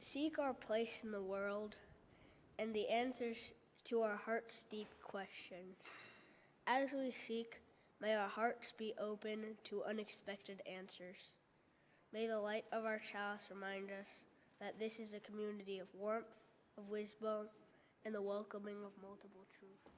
seek our place in the world and the answers to our heart's deep questions. As we seek, may our hearts be open to unexpected answers. May the light of our chalice remind us that this is a community of warmth, of wisdom, and the welcoming of multiple truths.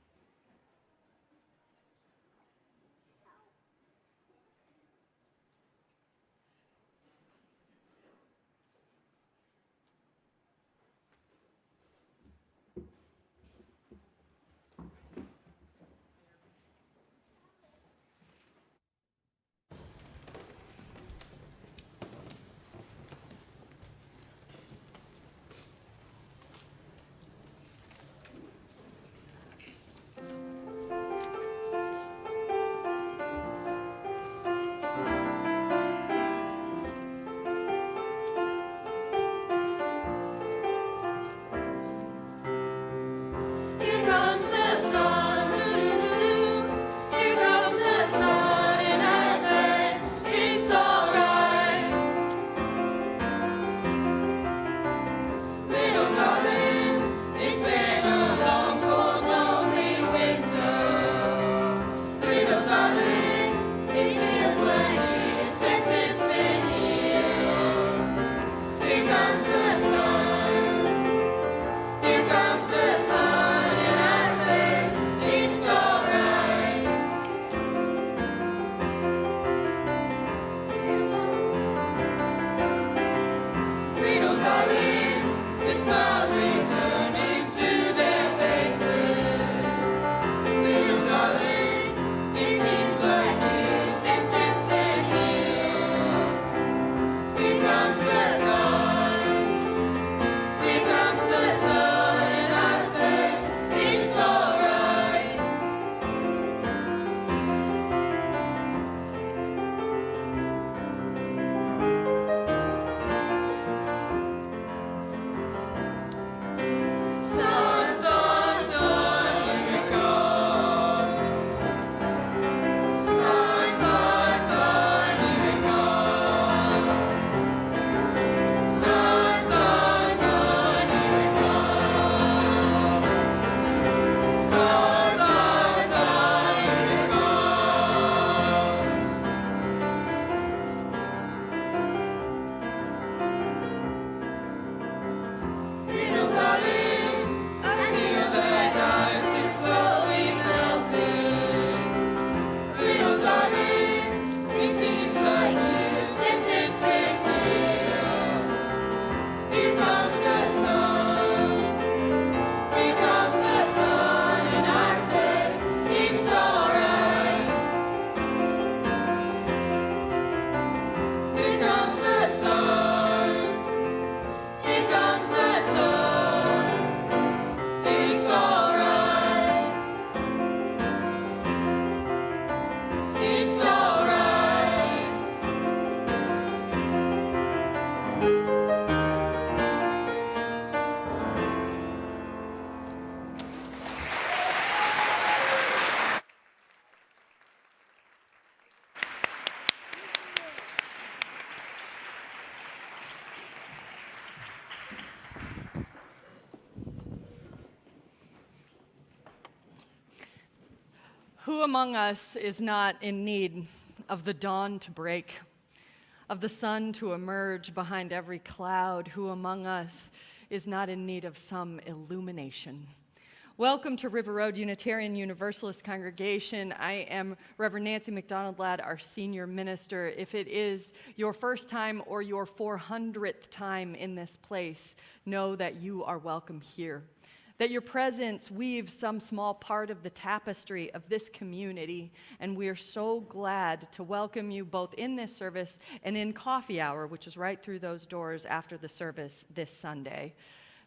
Who among us is not in need of the dawn to break, of the sun to emerge behind every cloud? Who among us is not in need of some illumination? Welcome to River Road Unitarian Universalist Congregation. I am Reverend Nancy McDonald-Ladd, our senior minister. If it is your first time or your 400th time in this place, know that you are welcome here, that your presence weaves some small part of the tapestry of this community, and we are so glad to welcome you both in this service and in coffee hour, which is right through those doors after the service this Sunday.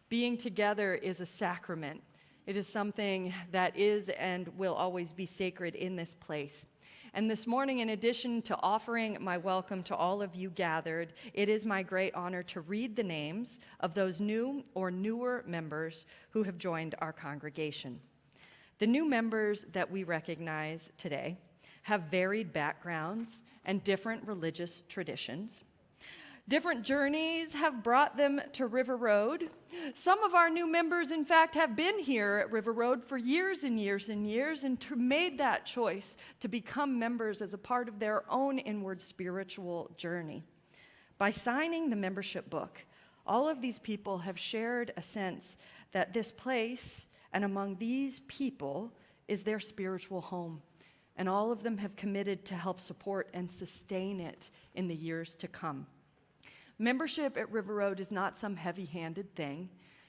Being together is a sacrament. It is something that is and will always be sacred in this place. And this morning, in addition to offering my welcome to all of you gathered, it is my great honor to read the names of those new or newer members who have joined our congregation. The new members that we recognize today have varied backgrounds and different religious traditions. Different journeys have brought them to River Road. Some of our new members, in fact, have been here at River Road for years and years and years and made that choice to become members as a part of their own inward spiritual journey. By signing the membership book, all of these people have shared a sense that this place and among these people is their spiritual home, and all of them have committed to help support and sustain it in the years to come. Membership at River Road is not some heavy-handed thing.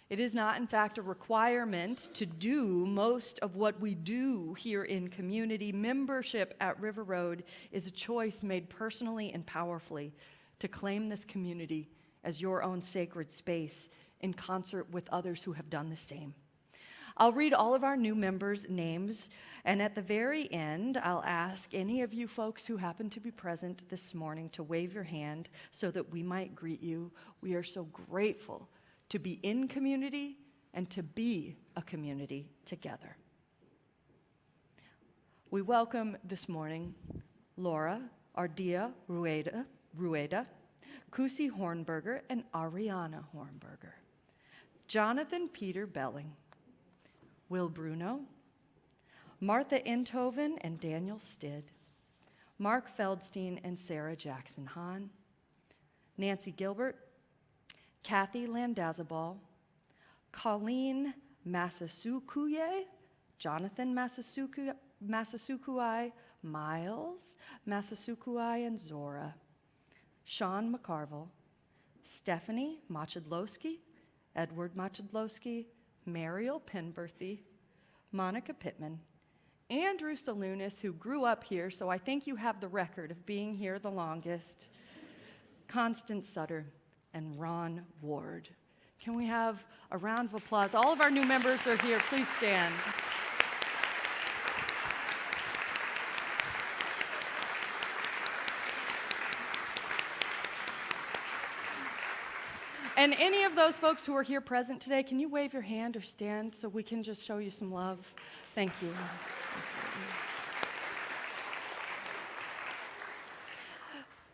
It is not, in fact, a requirement to do most of what we do here in community. Membership at River Road is a choice made personally and powerfully to claim this community as your own sacred space in concert with others who have done the same. I'll read all of our new members' names, and at the very end, I'll ask any of you folks who happen to be present this morning to wave your hand so that we might greet you. We are so grateful to be in community and to be a community together. We welcome this morning Laura Ardia Rueda, Kusi Hornberger, and Ariana Hornberger. Jonathan Peter Belling, Will Bruno, Martha Enthoven and Daniel Stid, Mark Feldstein and Sarah Jackson Hahn, Nancy Gilbert, Kathy Landazabal, Colleen Masasukuye, Jonathan Masasukuai, Miles Masasukuai and Zora, Sean McCarville, Stephanie Machadlowski, Edward Machadlowski, Mariel Penberthy, Monica Pittman, Andrew Salunas, who grew up here, so I think you have the record of being here the longest, Constance Sutter, and Ron Ward. Can we have a round of applause? All of our new members are here. Please stand. And any of those folks who are here present today, can you wave your hand or stand so we can just show you some love? Thank you.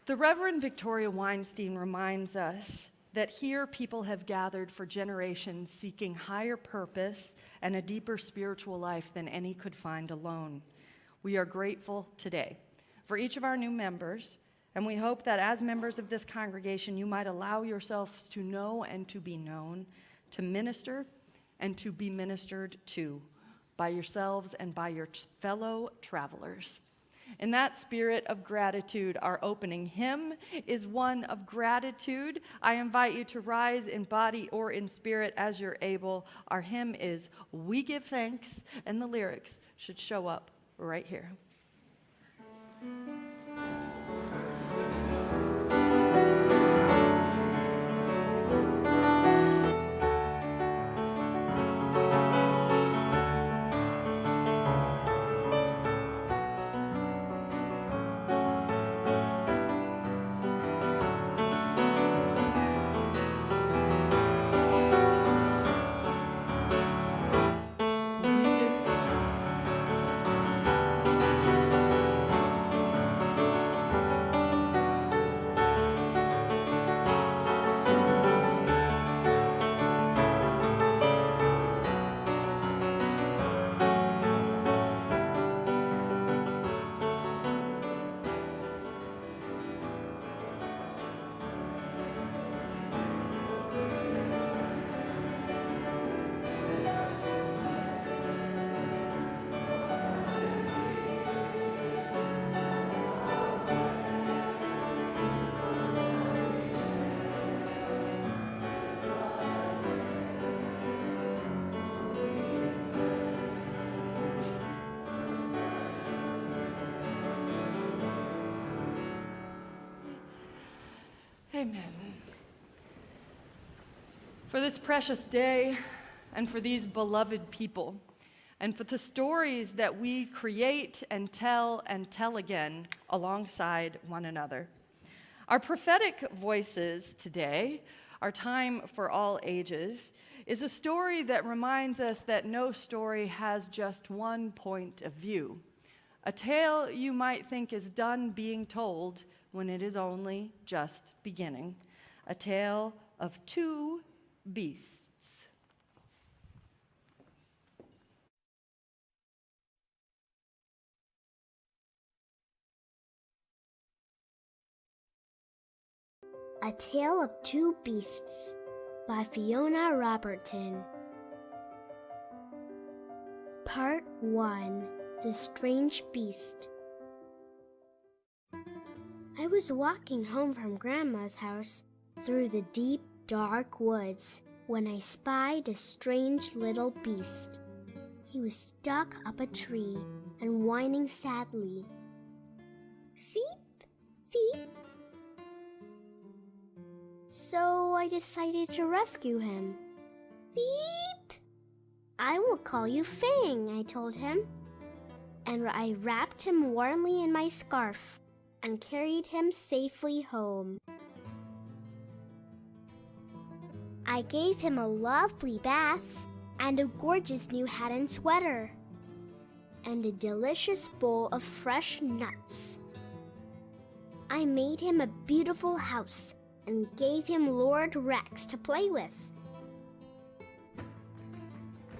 The Reverend Victoria Weinstein reminds us that here people have gathered for generations seeking higher purpose and a deeper spiritual life than any could find alone. We are grateful today for each of our new members, and we hope that as members of this congregation, you might allow yourselves to know and to be known, to minister and to be ministered to by yourselves and by your fellow travelers. In that spirit of gratitude, our opening hymn is one of gratitude. I invite you to rise in body or in spirit as you're able. Our hymn is "We Give Thanks," and the lyrics should show up right here. Amen. For this precious day, and for these beloved people, and for the stories that we create and tell again alongside one another. Our prophetic voices today, our time for all ages, is a story that reminds us that no story has just one point of view. A tale you might think is done being told when it is only just beginning. A Tale of Two Beasts. A Tale of Two Beasts by Fiona Robertson. Part 1. The Strange Beast. I was walking home from Grandma's house through the deep, dark woods when I spied a strange little beast. He was stuck up a tree and whining sadly. Feep, feep. So I decided to rescue him. Beep! I will call you Fang, I told him. And I wrapped him warmly in my scarf and carried him safely home. I gave him a lovely bath and a gorgeous new hat and sweater and a delicious bowl of fresh nuts. I made him a beautiful house and gave him Lord Rex to play with.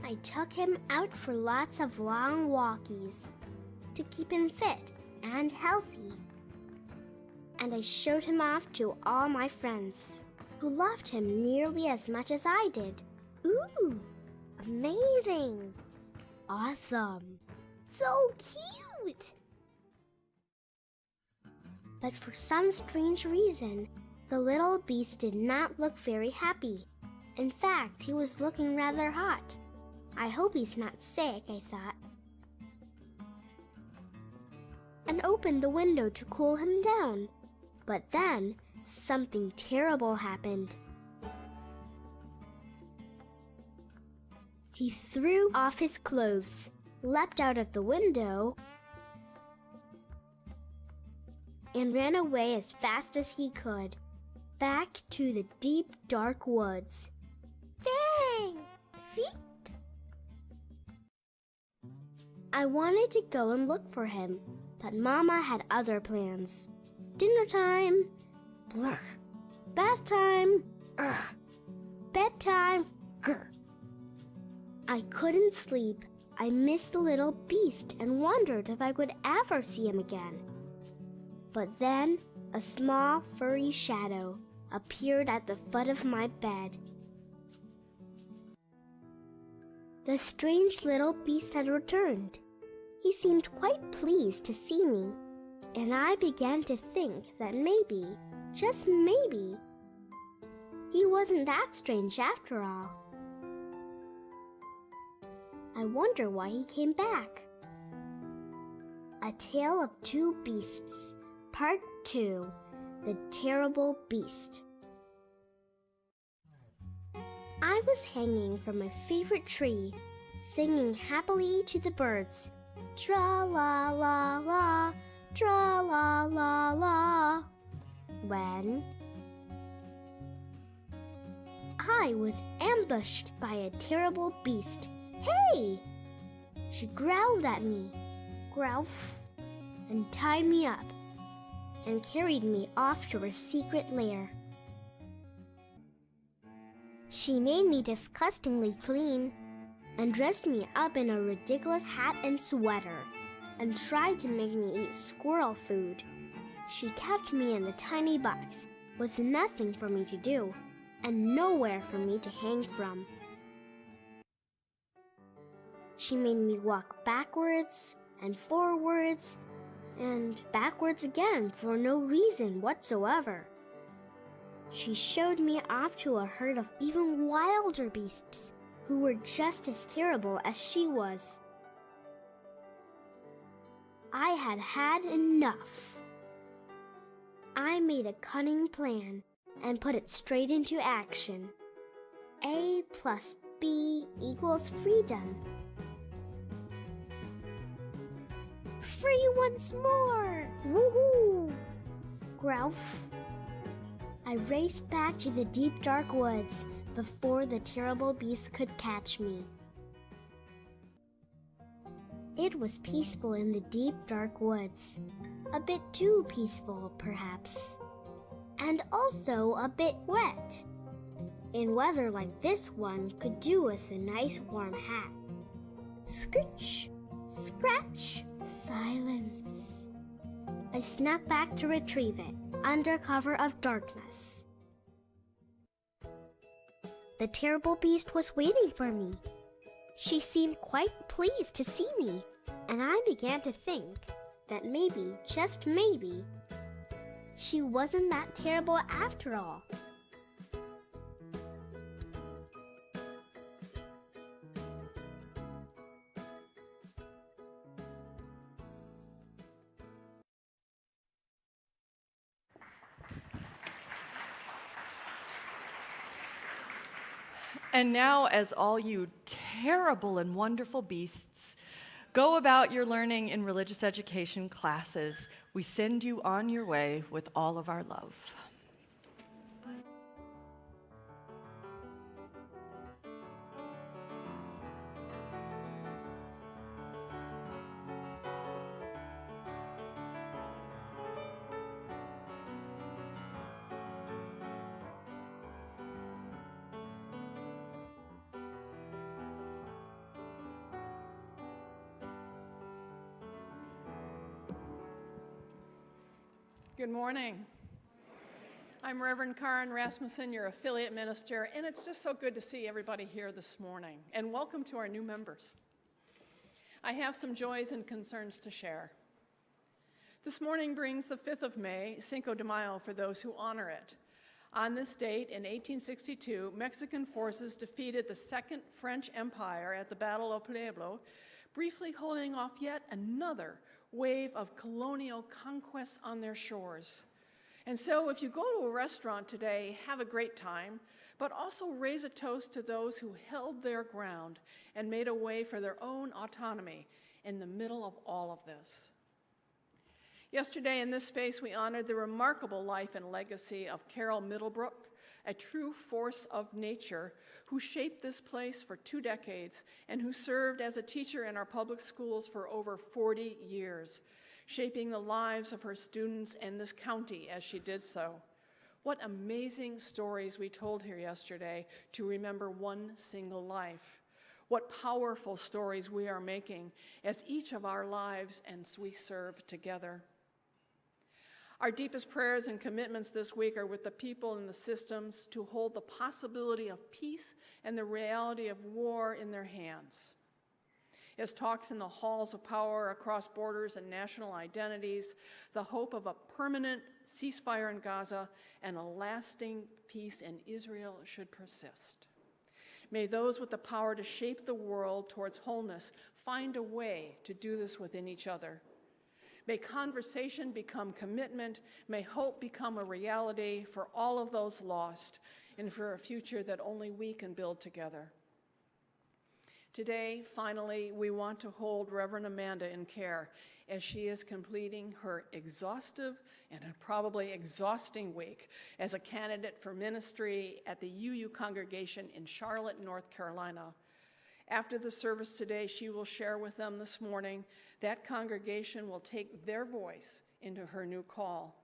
I took him out for lots of long walkies to keep him fit and healthy. And I showed him off to all my friends, who loved him nearly as much as I did. Ooh, amazing! Awesome! So cute! But for some strange reason, the little beast did not look very happy. In fact, he was looking rather hot. I hope he's not sick, I thought, and opened the window to cool him down. But then, something terrible happened. He threw off his clothes, leapt out of the window, and ran away as fast as he could, back to the deep, dark woods. Bang! Feep! I wanted to go and look for him, but Mama had other plans. Dinner time, blur. Bath time, bedtime, grr. I couldn't sleep. I missed the little beast and wondered if I could ever see him again. But then a small furry shadow appeared at the foot of my bed. The strange little beast had returned. He seemed quite pleased to see me, and I began to think that maybe, just maybe, he wasn't that strange after all. I wonder why he came back. A Tale of Two Beasts, Part 2. The Terrible Beast. I was hanging from my favorite tree, singing happily to the birds. Tra-la-la-la, tra-la-la-la, when I was ambushed by a terrible beast. Hey! She growled at me, growf, and tied me up, and carried me off to her secret lair. She made me disgustingly clean, and dressed me up in a ridiculous hat and sweater, and tried to make me eat squirrel food. She kept me in a tiny box with nothing for me to do, and nowhere for me to hang from. She made me walk backwards and forwards and backwards again for no reason whatsoever. She showed me off to a herd of even wilder beasts who were just as terrible as she was. I had had enough. I made a cunning plan and put it straight into action. A plus B equals freedom. Free once more! Woohoo! Growf. I raced back to the deep dark woods before the terrible beast could catch me. It was peaceful in the deep dark woods. A bit too peaceful, perhaps. and also a bit wet. In weather like this, one could do with a nice warm hat. Scritch, scratch, silence. I snapped back to retrieve it, under cover of darkness. The terrible beast was waiting for me. She seemed quite pleased to see me, and I began to think that maybe, just maybe, she wasn't that terrible after all. And now, as all you terrible and wonderful beasts go about your learning in religious education classes, we send you on your way with all of our love. Good morning. I'm Reverend Karen Rasmussen, your affiliate minister, and it's just so good to see everybody here this morning. And welcome to our new members. I have some joys and concerns to share. This morning brings the 5th of May, Cinco de Mayo, for those who honor it. On this date, in 1862, Mexican forces defeated the Second French Empire at the Battle of Pueblo, briefly holding off yet another wave of colonial conquests on their shores. And so if you go to a restaurant today, have a great time, but also raise a toast to those who held their ground and made a way for their own autonomy in the middle of all of this. Yesterday in this space, we honored the remarkable life and legacy of Carol Middlebrook, a true force of nature who shaped this place for 2 decades and who served as a teacher in our public schools for over 40 years, shaping the lives of her students and this county as she did so. What amazing stories we told here yesterday to remember one single life. What powerful stories we are making as each of our lives and we serve together. Our deepest prayers and commitments this week are with the people and the systems to hold the possibility of peace and the reality of war in their hands. As talks in the halls of power across borders and national identities, the hope of a permanent ceasefire in Gaza and a lasting peace in Israel should persist. May those with the power to shape the world towards wholeness find a way to do this within each other. May conversation become commitment. May hope become a reality for all of those lost and for a future that only we can build together. Today, finally, we want to hold Reverend Amanda in care as she is completing her exhaustive and probably exhausting week as a candidate for ministry at the UU congregation in Charlotte, North Carolina. After the service today, she will share with them this morning that congregation will take their voice into her new call.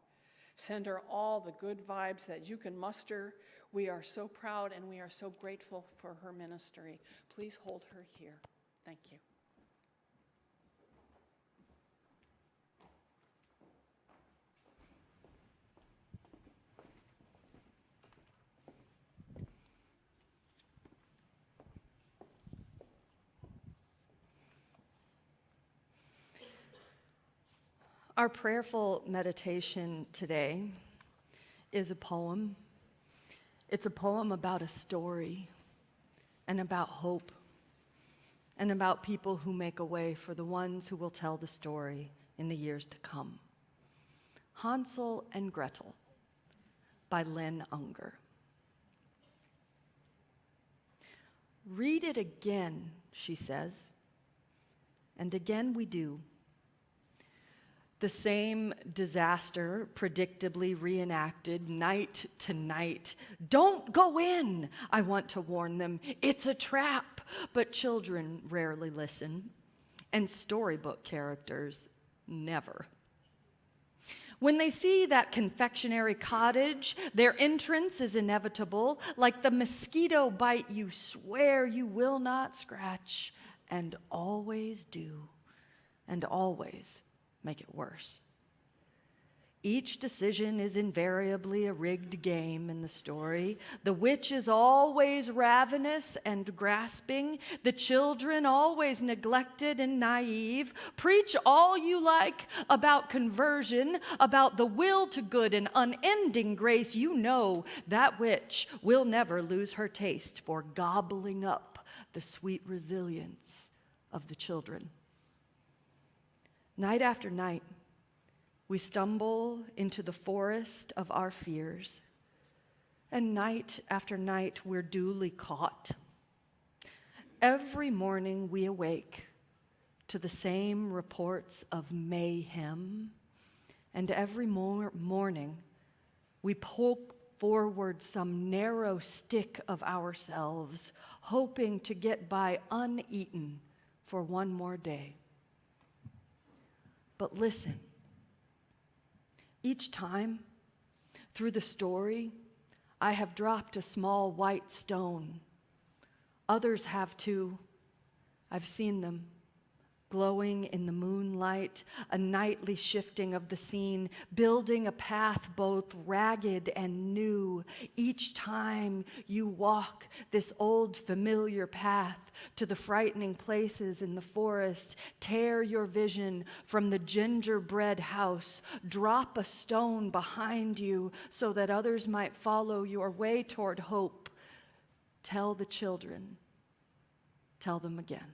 Send her all the good vibes that you can muster. We are so proud and we are so grateful for her ministry. Please hold her here. Thank you. Our prayerful meditation today is a poem. It's a poem about a story and about hope and about people who make a way for the ones who will tell the story in the years to come. Hansel and Gretel by Lynn Unger. Read it again, she says, and again we do. The same disaster predictably reenacted night to night. Don't go in, I want to warn them. It's a trap. But children rarely listen, and storybook characters never. When they see that confectionery cottage, their entrance is inevitable, like the mosquito bite you swear you will not scratch, and always do, and always make it worse. Each decision is invariably a rigged game in the story. The witch is always ravenous and grasping. The children always neglected and naive. Preach all you like about conversion, about the will to good and unending grace. You know that witch will never lose her taste for gobbling up the sweet resilience of the children. Night after night, we stumble into the forest of our fears, and night after night we're duly caught. Every morning we awake to the same reports of mayhem, and every morning we poke forward some narrow stick of ourselves, hoping to get by uneaten for one more day. But listen. Each time, through the story, I have dropped a small white stone. Others have too. I've seen them, glowing in the moonlight, a nightly shifting of the scene, building a path both ragged and new. Each time you walk this old familiar path to the frightening places in the forest, tear your vision from the gingerbread house, drop a stone behind you so that others might follow your way toward hope. Tell the children, tell them again.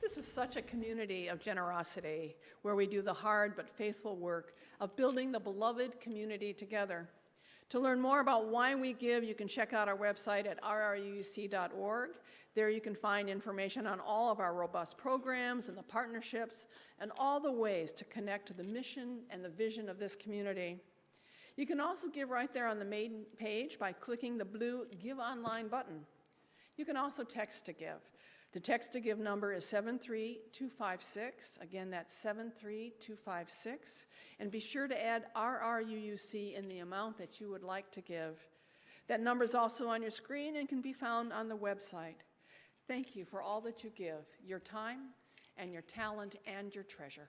This is such a community of generosity where we do the hard but faithful work of building the beloved community together. To learn more about why we give, you can check out our website at rruc.org. There you can find information on all of our robust programs and the partnerships and all the ways to connect to the mission and the vision of this community. You can also give right there on the main page by clicking the blue Give Online button. You can also text to give. The text to give number is 73256. Again, that's 73256. And be sure to add RRUUC in the amount that you would like to give. That number is also on your screen and can be found on the website. Thank you for all that you give, your time and your talent and your treasure.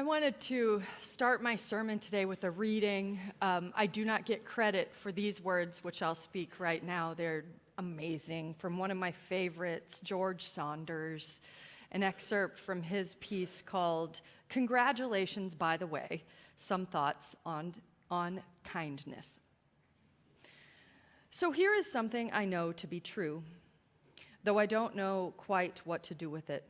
I wanted to start my sermon today with a reading. I do not get credit for these words, which I'll speak right now. They're amazing. From one of my favorites, George Saunders, an excerpt from his piece called "Congratulations, by the way, Some Thoughts on Kindness." So here is something I know to be true, though I don't know quite what to do with it.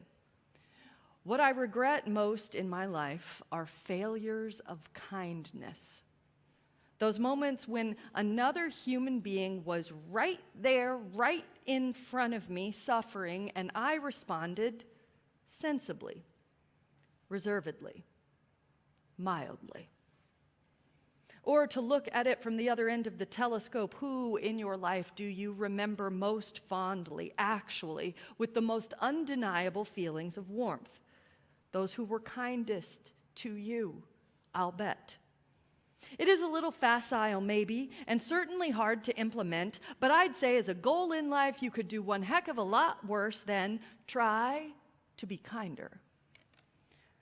What I regret most in my life are failures of kindness. Those moments when another human being was right there, right in front of me, suffering, and I responded sensibly, reservedly, mildly. Or to look at it from the other end of the telescope, who in your life do you remember most fondly, actually, with the most undeniable feelings of warmth? Those who were kindest to you, I'll bet. It is a little facile, maybe, and certainly hard to implement, but I'd say as a goal in life, you could do one heck of a lot worse than try to be kinder.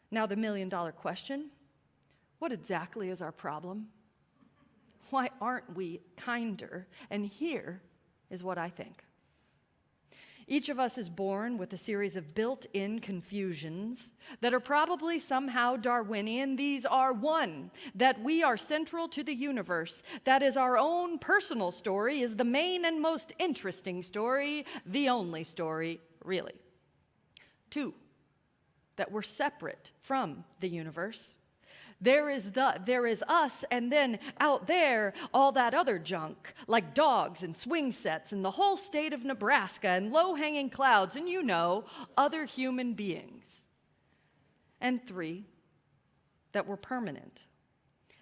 Now, the million-dollar question: what exactly is our problem? Why aren't we kinder? And here is what I think. Each of us is born with a series of built-in confusions that are probably somehow Darwinian. These are: one, that we are central to the universe, that is our own personal story, is the main and most interesting story, the only story, really. Two, that we're separate from the universe. There is us, and then out there, all that other junk, like dogs and swing sets and the whole state of Nebraska and low-hanging clouds and, other human beings. And three, that we're permanent.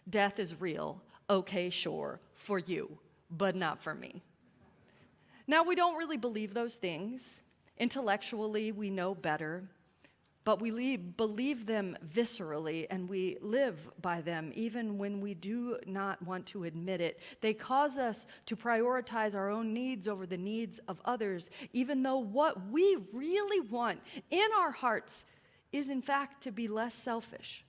Death is real, okay, sure, for you, but not for me. Now, we don't really believe those things. Intellectually, we know better. But we believe them viscerally, and we live by them, even when we do not want to admit it. They cause us to prioritize our own needs over the needs of others, even though what we really want in our hearts is, in fact, to be less selfish,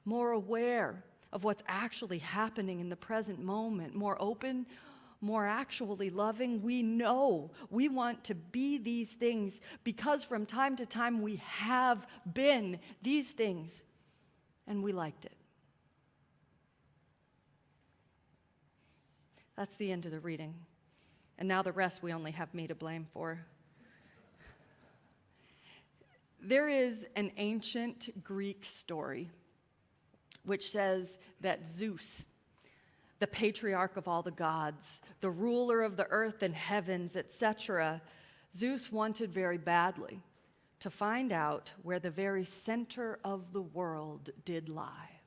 more aware of what's actually happening in the present moment, more open, more actually loving. We know we want to be these things because from time to time we have been these things and we liked it. That's the end of the reading. And now the rest we only have me to blame for. There is an ancient Greek story which says that Zeus, the patriarch of all the gods, the ruler of the earth and heavens, etc., Zeus wanted very badly to find out where the very center of the world did lie.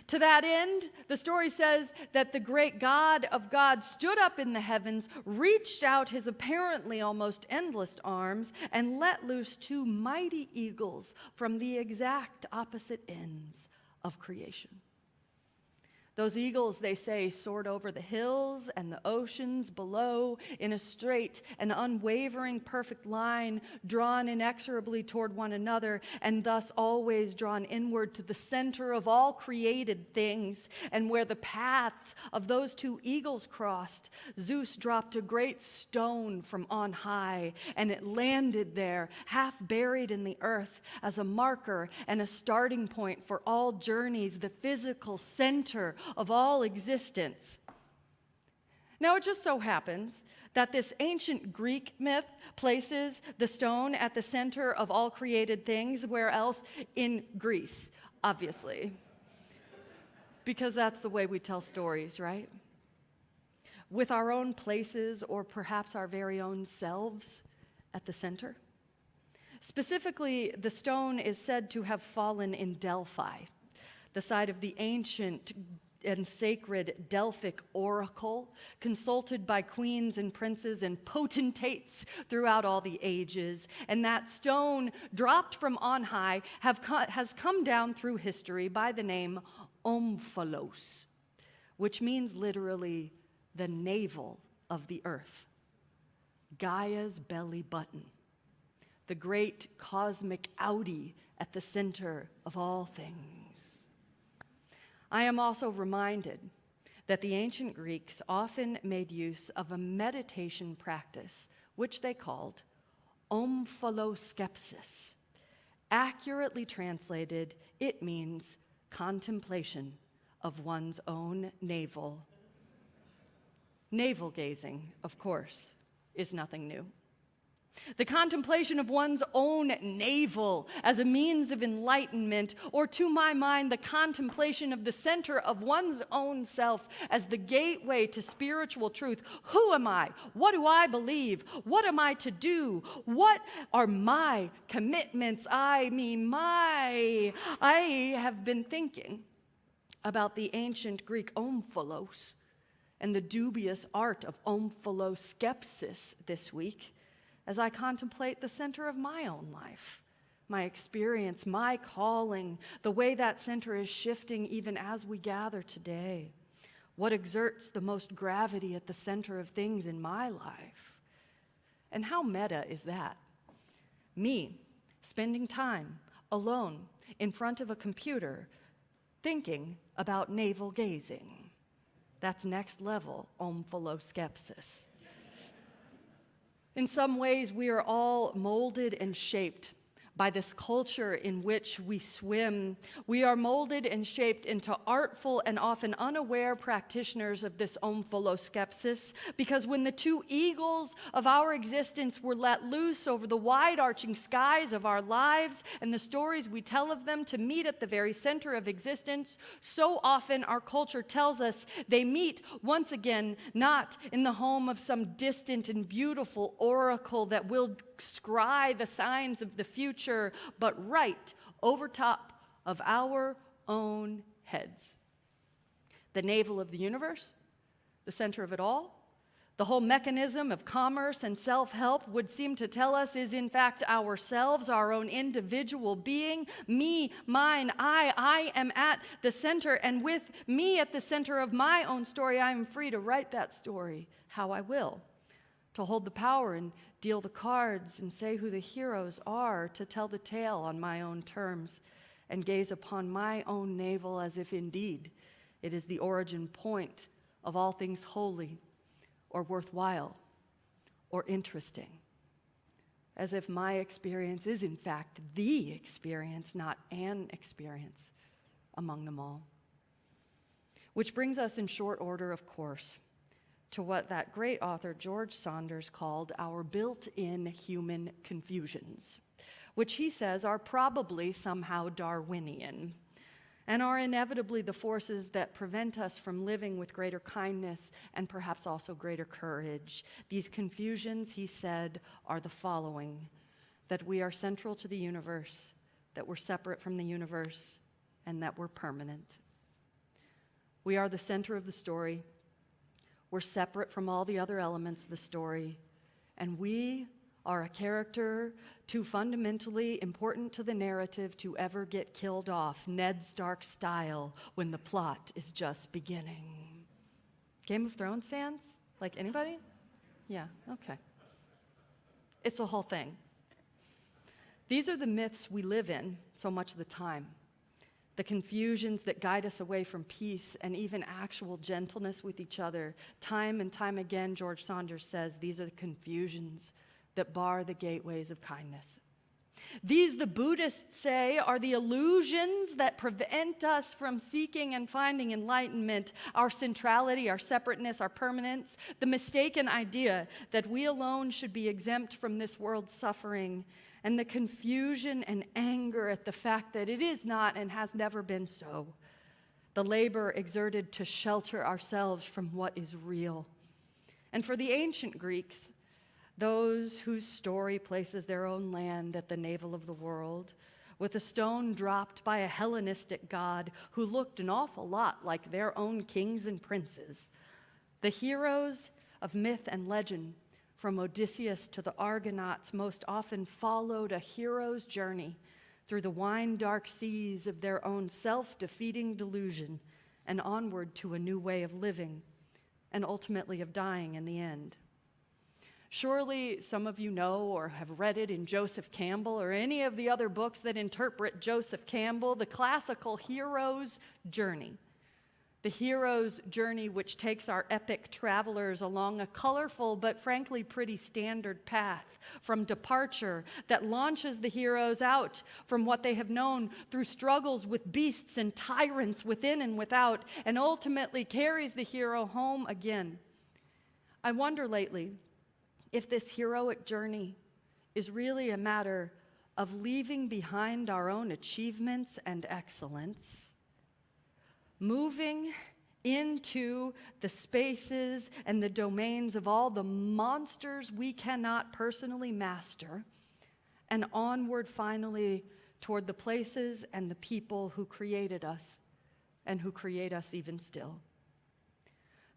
To that end, the story says that the great God of gods stood up in the heavens, reached out his apparently almost endless arms, and let loose two mighty eagles from the exact opposite ends of creation. Those eagles, they say, soared over the hills and the oceans below in a straight and unwavering perfect line, drawn inexorably toward one another, and thus always drawn inward to the center of all created things. And where the path of those two eagles crossed, Zeus dropped a great stone from on high, and it landed there, half buried in the earth, as a marker and a starting point for all journeys, the physical center of all existence. Now, it just so happens that this ancient Greek myth places the stone at the center of all created things. Where else? In Greece, obviously. Because that's the way we tell stories, right? With our own places, or perhaps our very own selves, at the center. Specifically, the stone is said to have fallen in Delphi, the site of the ancient and sacred Delphic oracle, consulted by queens and princes and potentates throughout all the ages. And that stone, dropped from on high, has come down through history by the name Omphalos, which means literally the navel of the earth, Gaia's belly button, the great cosmic Audi at the center of all things. I am also reminded that the ancient Greeks often made use of a meditation practice, which they called omphaloskepsis. Accurately translated, it means contemplation of one's own navel. Navel gazing, of course, is nothing new. The contemplation of one's own navel as a means of enlightenment, or to my mind, the contemplation of the center of one's own self as the gateway to spiritual truth. Who am I? What do I believe? What am I to do? What are my commitments? I have been thinking about the ancient Greek omphalos and the dubious art of omphaloskepsis this week, as I contemplate the center of my own life, my experience, my calling, the way that center is shifting even as we gather today. What exerts the most gravity at the center of things in my life? And how meta is that? Me, spending time alone in front of a computer, thinking about navel gazing. That's next level omphaloskepsis. In some ways, we are all molded and shaped by this culture in which we swim. We are molded and shaped into artful and often unaware practitioners of this omphaloskepsis, because when the two eagles of our existence were let loose over the wide-arching skies of our lives and the stories we tell of them to meet at the very center of existence, so often our culture tells us they meet once again not in the home of some distant and beautiful oracle that will scry the signs of the future, but right over top of our own heads. The navel of the universe, the center of it all, the whole mechanism of commerce and self-help would seem to tell us is in fact ourselves, our own individual being, me, mine, I am at the center, and with me at the center of my own story, I am free to write that story how I will, to hold the power and deal the cards and say who the heroes are, to tell the tale on my own terms and gaze upon my own navel as if indeed it is the origin point of all things holy or worthwhile or interesting, as if my experience is in fact the experience, not an experience among them all. Which brings us in short order, of course, to what that great author George Saunders called our built-in human confusions, which he says are probably somehow Darwinian and are inevitably the forces that prevent us from living with greater kindness and perhaps also greater courage. These confusions, he said, are the following: that we are central to the universe, that we're separate from the universe, and that we're permanent. We are the center of the story. We're separate from all the other elements of the story, and we are a character too fundamentally important to the narrative to ever get killed off, Ned Stark style, when the plot is just beginning. Game of Thrones fans? Like anybody? Yeah, okay. It's a whole thing. These are the myths we live in so much of the time. The confusions that guide us away from peace and even actual gentleness with each other. Time and time again, George Saunders says, these are the confusions that bar the gateways of kindness. These, the Buddhists say, are the illusions that prevent us from seeking and finding enlightenment, our centrality, our separateness, our permanence, the mistaken idea that we alone should be exempt from this world's suffering, and the confusion and anger at the fact that it is not and has never been so. The labor exerted to shelter ourselves from what is real. And for the ancient Greeks, those whose story places their own land at the navel of the world, with a stone dropped by a Hellenistic god who looked an awful lot like their own kings and princes, the heroes of myth and legend, from Odysseus to the Argonauts, most often followed a hero's journey through the wine-dark seas of their own self-defeating delusion and onward to a new way of living and ultimately of dying in the end. Surely some of you know or have read it in Joseph Campbell or any of the other books that interpret Joseph Campbell, the classical hero's journey. The hero's journey which takes our epic travelers along a colorful but frankly pretty standard path from departure that launches the heroes out from what they have known through struggles with beasts and tyrants within and without, and ultimately carries the hero home again. I wonder lately if this heroic journey is really a matter of leaving behind our own achievements and excellence, moving into the spaces and the domains of all the monsters we cannot personally master, and onward finally toward the places and the people who created us and who create us even still.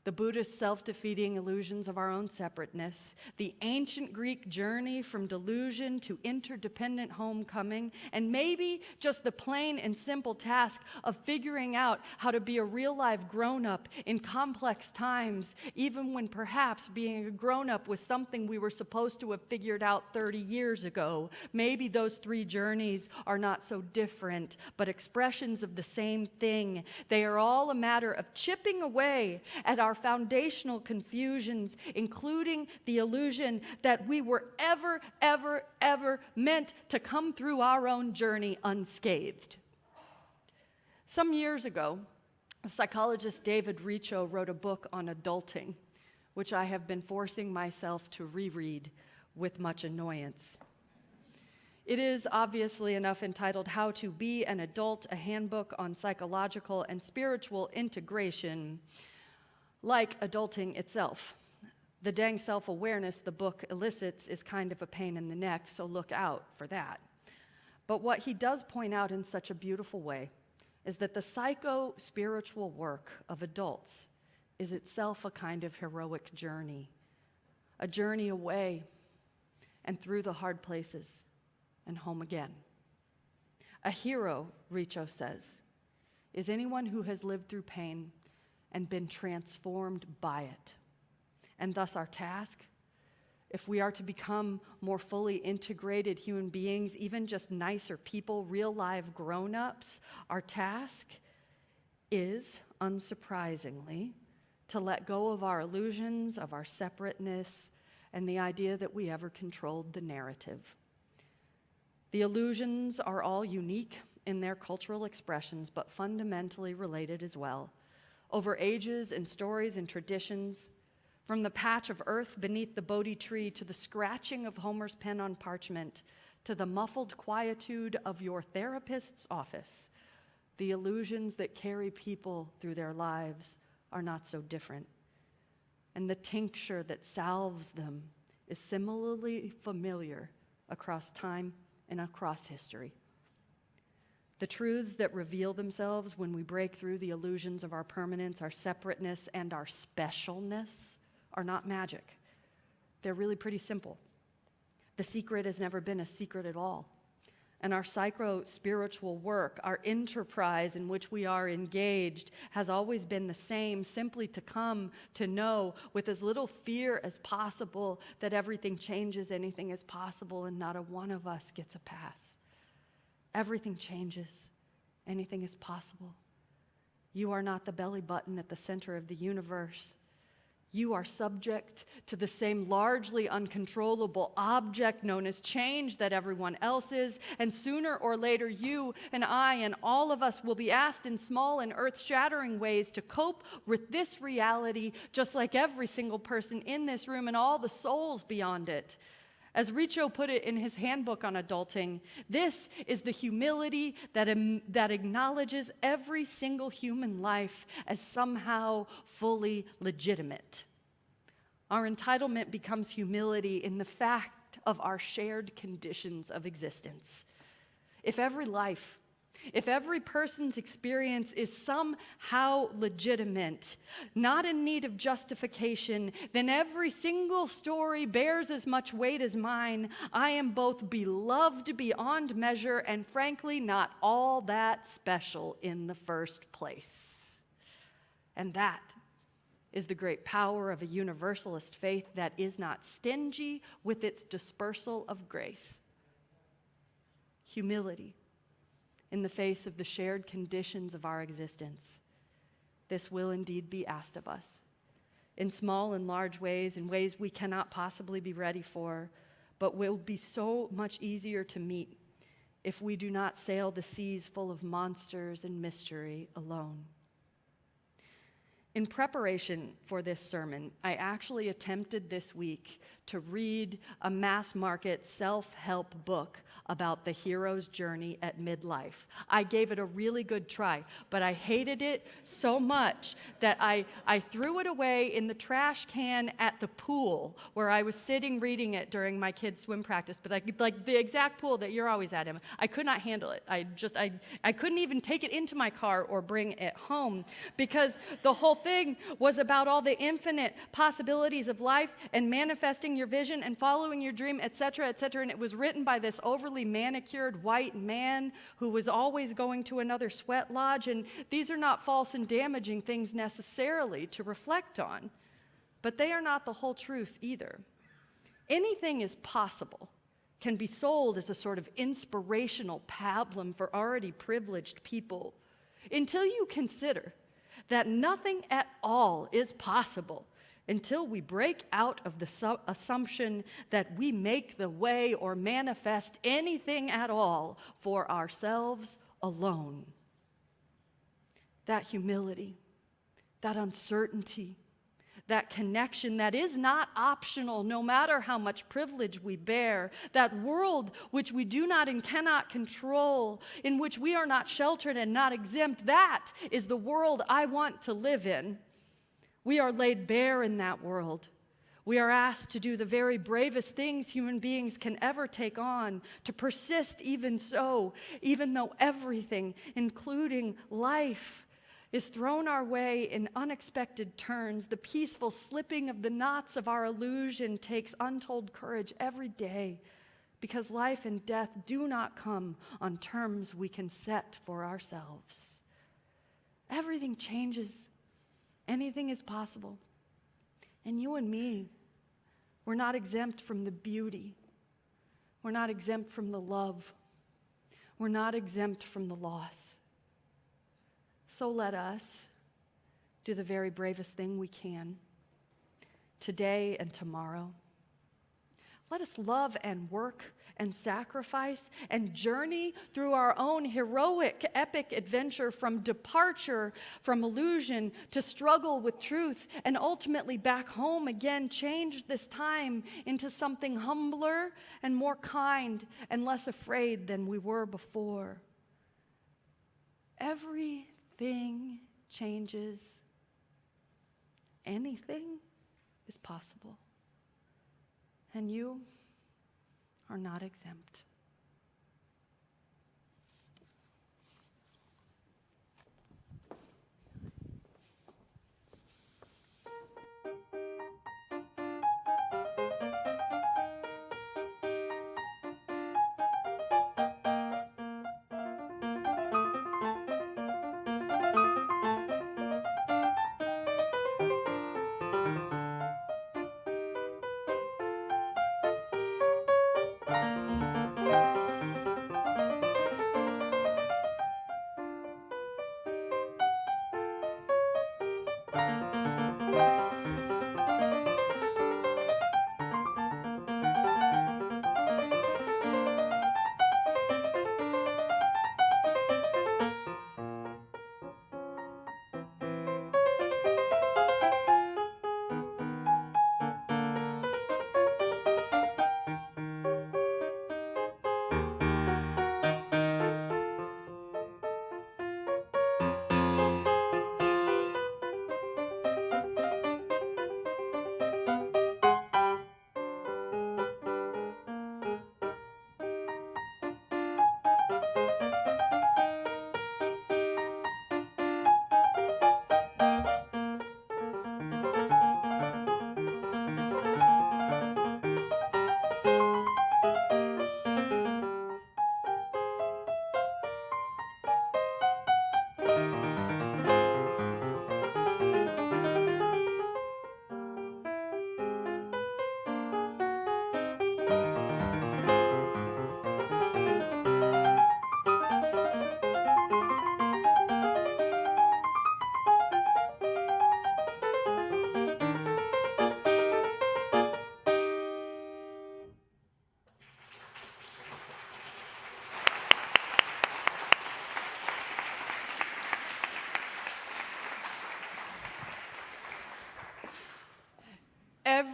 The Buddhist self-defeating illusions of our own separateness, the ancient Greek journey from delusion to interdependent homecoming, and maybe just the plain and simple task of figuring out how to be a real life grown-up in complex times, even when perhaps being a grown-up was something we were supposed to have figured out 30 years ago. Maybe those three journeys are not so different, but expressions of the same thing. They are all a matter of chipping away at our foundational confusions, including the illusion that we were ever meant to come through our own journey unscathed. Some years ago, psychologist David Richo wrote a book on adulting, which I have been forcing myself to reread with much annoyance. It is obviously enough entitled How to Be an Adult, a Handbook on Psychological and Spiritual Integration. Like adulting itself, the dang self-awareness the book elicits is kind of a pain in the neck, so look out for that. But what he does point out in such a beautiful way is that the psycho-spiritual work of adults is itself a kind of heroic journey, a journey away and through the hard places and home again. A hero, Richo says, is anyone who has lived through pain and been transformed by it. And thus our task, if we are to become more fully integrated human beings, even just nicer people, real live grown-ups, our task is, unsurprisingly, to let go of our illusions, of our separateness, and the idea that we ever controlled the narrative. The illusions are all unique in their cultural expressions, but fundamentally related as well. Over ages and stories and traditions, from the patch of earth beneath the Bodhi tree to the scratching of Homer's pen on parchment, to the muffled quietude of your therapist's office, the illusions that carry people through their lives are not so different. And the tincture that salves them is similarly familiar across time and across history. The truths that reveal themselves when we break through the illusions of our permanence, our separateness, and our specialness are not magic. They're really pretty simple. The secret has never been a secret at all. And our psycho-spiritual work, our enterprise in which we are engaged, has always been the same, simply to come to know with as little fear as possible that everything changes, anything is possible, and not a one of us gets a pass. Everything changes. Anything is possible. You are not the belly button at the center of the universe. You are subject to the same largely uncontrollable object known as change that everyone else is, and sooner or later you and I and all of us will be asked in small and earth-shattering ways to cope with this reality, just like every single person in this room and all the souls beyond it. As Richo put it in his handbook on adulting, this is the humility that acknowledges every single human life as somehow fully legitimate. Our entitlement becomes humility in the fact of our shared conditions of existence. If every person's experience is somehow legitimate, not in need of justification, then every single story bears as much weight as mine. I am both beloved beyond measure and frankly not all that special in the first place. And that is the great power of a universalist faith that is not stingy with its dispersal of grace. Humility in the face of the shared conditions of our existence. This will indeed be asked of us, in small and large ways, in ways we cannot possibly be ready for, but will be so much easier to meet if we do not sail the seas full of monsters and mystery alone. In preparation for this sermon, I actually attempted this week to read a mass market self-help book about the hero's journey at midlife. I gave it a really good try, but I hated it so much that I threw it away in the trash can at the pool where I was sitting reading it during my kids' swim practice, but like the exact pool that you're always at, Emma. I could not handle it. I couldn't even take it into my car or bring it home because the whole thing was about all the infinite possibilities of life and manifesting your vision and following your dream, etc., and it was written by this overly manicured white man who was always going to another sweat lodge, and these are not false and damaging things necessarily to reflect on, but they are not the whole truth either. Anything is possible can be sold as a sort of inspirational pablum for already privileged people until you consider that nothing at all is possible until we break out of the assumption that we make the way or manifest anything at all for ourselves alone. That humility, that uncertainty, that connection that is not optional no matter how much privilege we bear, that world which we do not and cannot control, in which we are not sheltered and not exempt, that is the world I want to live in. We are laid bare in that world. We are asked to do the very bravest things human beings can ever take on, to persist even so, even though everything, including life, is thrown our way in unexpected turns. The peaceful slipping of the knots of our illusion takes untold courage every day, because life and death do not come on terms we can set for ourselves. Everything changes. Anything is possible. And you and me, we're not exempt from the beauty. We're not exempt from the love. We're not exempt from the loss. So let us do the very bravest thing we can today and tomorrow. Let us love and work and sacrifice and journey through our own heroic, epic adventure from departure from illusion to struggle with truth and ultimately back home again, change this time into something humbler and more kind and less afraid than we were before. Everything changes. Anything is possible. And you are not exempt.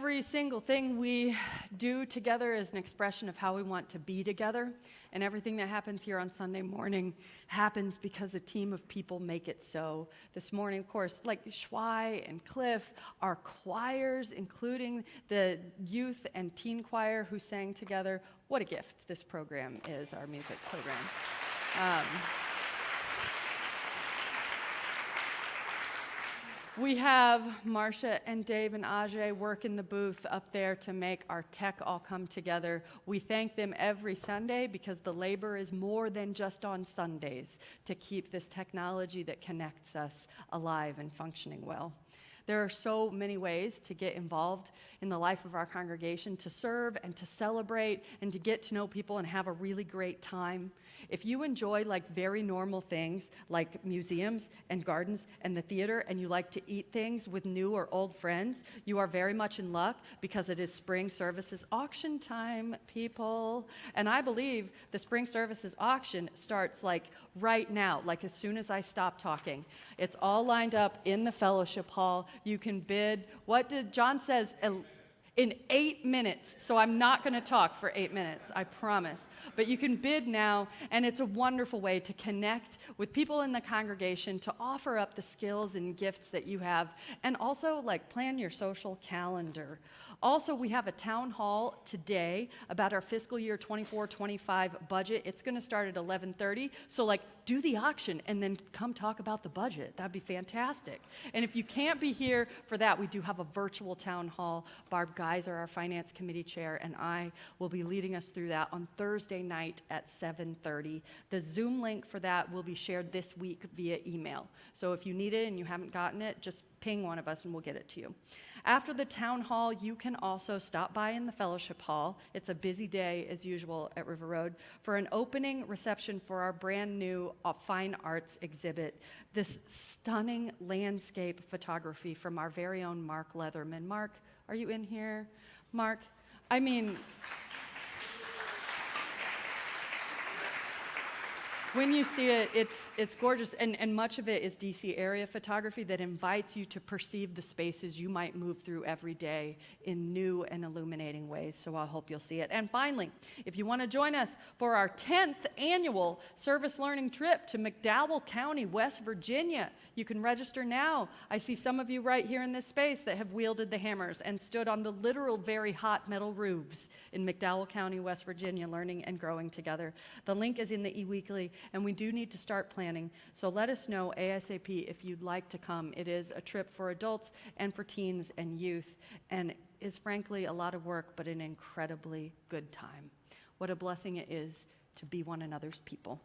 Every single thing we do together is an expression of how we want to be together. And everything that happens here on Sunday morning happens because a team of people make it so. This morning, of course, like Schwei and Cliff, our choirs, including the youth and teen choir who sang together. What a gift this program is, our music program. We have Marcia and Dave and Ajay working the booth up there to make our tech all come together. We thank them every Sunday because the labor is more than just on Sundays to keep this technology that connects us alive and functioning well. There are so many ways to get involved in the life of our congregation, to serve and to celebrate and to get to know people and have a really great time. If you enjoy like very normal things like museums and gardens and the theater, and you like to eat things with new or old friends, you are very much in luck because it is spring services auction time, people. And I believe the spring services auction starts like right now, like as soon as I stop talking. It's all lined up in the fellowship hall. You can bid. What did John says? In 8 minutes. So I'm not going to talk for 8 minutes, I promise. But you can bid now, and it's a wonderful way to connect with people in the congregation, to offer up the skills and gifts that you have, and also like plan your social calendar. Also, we have a town hall today about our fiscal year 24-25 budget. It's going to start at 11:30. So like do the auction and then come talk about the budget. That'd be fantastic. And if you can't be here for that, we do have a virtual town hall. Barb Geiser, our finance committee chair, and I will be leading us through that on Thursday night at 7:30. The Zoom link for that will be shared this week via email. So if you need it and you haven't gotten it, just ping one of us and we'll get it to you. After the town hall, you can also stop by in the fellowship hall. It's a busy day, as usual, at River Road for an opening reception for our brand new fine arts exhibit, this stunning landscape photography from our very own Mark Leatherman. Mark, are you in here? Mark, I mean, when you see it, it's gorgeous, and much of it is DC area photography that invites you to perceive the spaces you might move through every day in new and illuminating ways, so I hope you'll see it. And finally, if you want to join us for our 10th annual service learning trip to McDowell County, West Virginia, you can register now. I see some of you right here in this space that have wielded the hammers and stood on the literal very hot metal roofs in McDowell County, West Virginia, learning and growing together. The link is in the e-weekly, and we do need to start planning. So let us know ASAP if you'd like to come. It is a trip for adults and for teens and youth, and is frankly a lot of work, but an incredibly good time. What a blessing it is to be one another's people.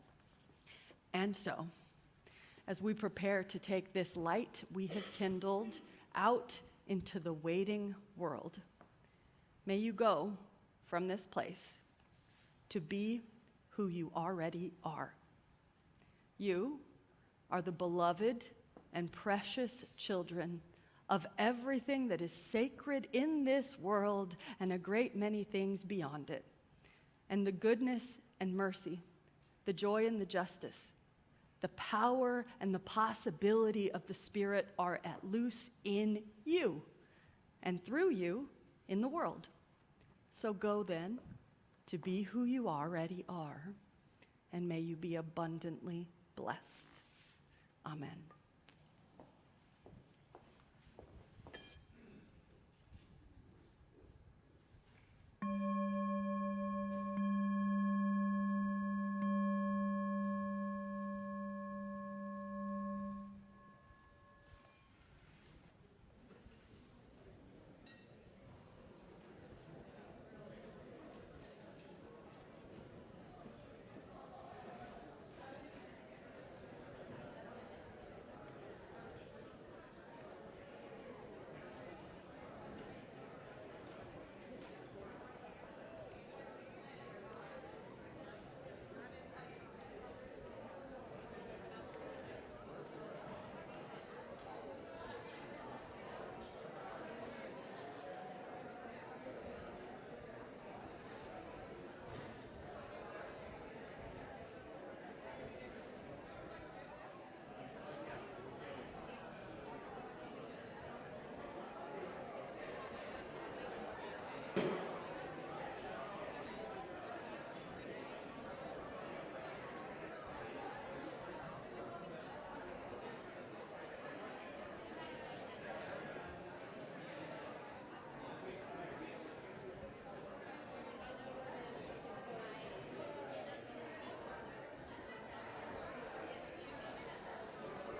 And so, as we prepare to take this light we have kindled out into the waiting world, may you go from this place to be who you already are. You are the beloved and precious children of everything that is sacred in this world and a great many things beyond it. And the goodness and mercy, the joy and the justice, the power and the possibility of the Spirit are at loose in you and through you in the world. So go then to be who you already are, and may you be abundantly blessed. Amen.